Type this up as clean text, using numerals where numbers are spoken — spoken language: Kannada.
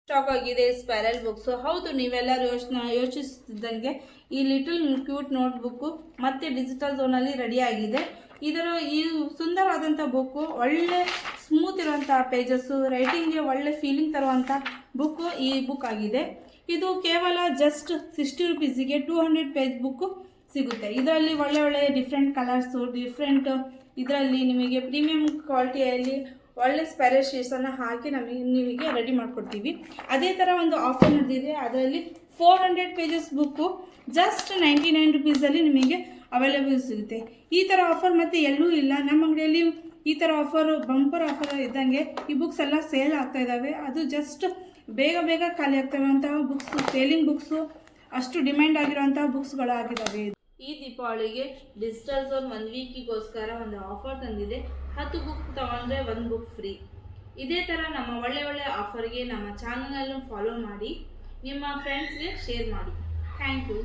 ಸ್ಟಾಕ್ ಆಗಿದೆ ಸ್ಪೈರಲ್ ಬುಕ್ಸ್. ಹೌದು, ನೀವೆಲ್ಲರೂ ಯೋಚಿಸುತ್ತಿದ್ದಂಗೆ ಈ ಲಿಟಲ್ ಕ್ಯೂಟ್ ನೋಟ್ ಬುಕ್ಕು ಮತ್ತೆ ಡಿಜಿಟಲ್ ಝೋನಲ್ಲಿ ರೆಡಿ ಆಗಿದೆ. ಈ ಸುಂದರವಾದಂಥ ಬುಕ್ಕು, ಒಳ್ಳೆ ಸ್ಮೂತ್ ಇರುವಂಥ ಪೇಜಸ್ಸು, ರೈಟಿಂಗ್ಗೆ ಒಳ್ಳೆ ಫೀಲಿಂಗ್ ತರುವಂಥ ಬುಕ್ಕು ಈ ಬುಕ್ ಆಗಿದೆ. ಇದು ಕೇವಲ ಜಸ್ಟ್ 60 ರೂಪೀಸಿಗೆ 200 ಪೇಜ್ ಬುಕ್ಕು ಸಿಗುತ್ತೆ. ಇದರಲ್ಲಿ ಒಳ್ಳೆ ಡಿಫ್ರೆಂಟ್ ಕಲರ್ಸು, ಡಿಫ್ರೆಂಟ್ ಇದರಲ್ಲಿ ನಿಮಗೆ ಪ್ರೀಮಿಯಂ ಕ್ವಾಲಿಟಿಯಲ್ಲಿ ಒಳ್ಳೆ ಸ್ಪೈರಲ್ ಶೀಟ್ಸನ್ನು ಹಾಕಿ ನಿಮಗೆ ರೆಡಿ ಮಾಡಿಕೊಡ್ತೀವಿ. ಅದೇ ಥರ ಒಂದು ಆಫರ್ ನಡೆದಿದೆ. ಅದರಲ್ಲಿ 400 ಪೇಜಸ್ ಬುಕ್ಕು ಜಸ್ಟ್ 99 ರೂಪೀಸಲ್ಲಿ ನಿಮಗೆ ಅವೈಲೇಬಲ್ ಸಿಗುತ್ತೆ. ಈ ಥರ ಆಫರ್ ಮತ್ತು ಎಲ್ಲೂ ಇಲ್ಲ. ನಮ್ಮ ಅಂಗಡಿಯಲ್ಲಿ ಈ ಥರ ಆಫರು, ಬಂಪರ್ ಆಫರ್ ಇದ್ದಂಗೆ ಈ ಬುಕ್ಸ್ ಎಲ್ಲ ಸೇಲ್ ಆಗ್ತಾ ಇದ್ದಾವೆ. ಅದು ಜಸ್ಟ್ ಬೇಗ ಖಾಲಿ ಆಗ್ತಿರುವಂತಹ ಬುಕ್ಸು, ಸೇಲಿಂಗ್ ಬುಕ್ಸು, ಅಷ್ಟು ಡಿಮ್ಯಾಂಡ್ ಆಗಿರುವಂತಹ ಬುಕ್ಸ್ಗಳಾಗಿದ್ದಾವೆ. ಈ ದೀಪಾವಳಿಗೆ ಡಿಜಿಟಲ್ ಝೋನ್ 1 ವೀಕಿಗೋಸ್ಕರ ಒಂದು ಆಫರ್ ತಂದಿದೆ. 10 ಬುಕ್ ತಗೊಂಡ್ರೆ 1 ಬುಕ್ ಫ್ರೀ. ಇದೇ ಥರ ನಮ್ಮ ಒಳ್ಳೆ ಆಫರ್ಗೆ ನಮ್ಮ ಚಾನಲನ್ನು ಫಾಲೋ ಮಾಡಿ, ನಿಮ್ಮ ಫ್ರೆಂಡ್ಸ್ಗೆ ಶೇರ್ ಮಾಡಿ. Thank you.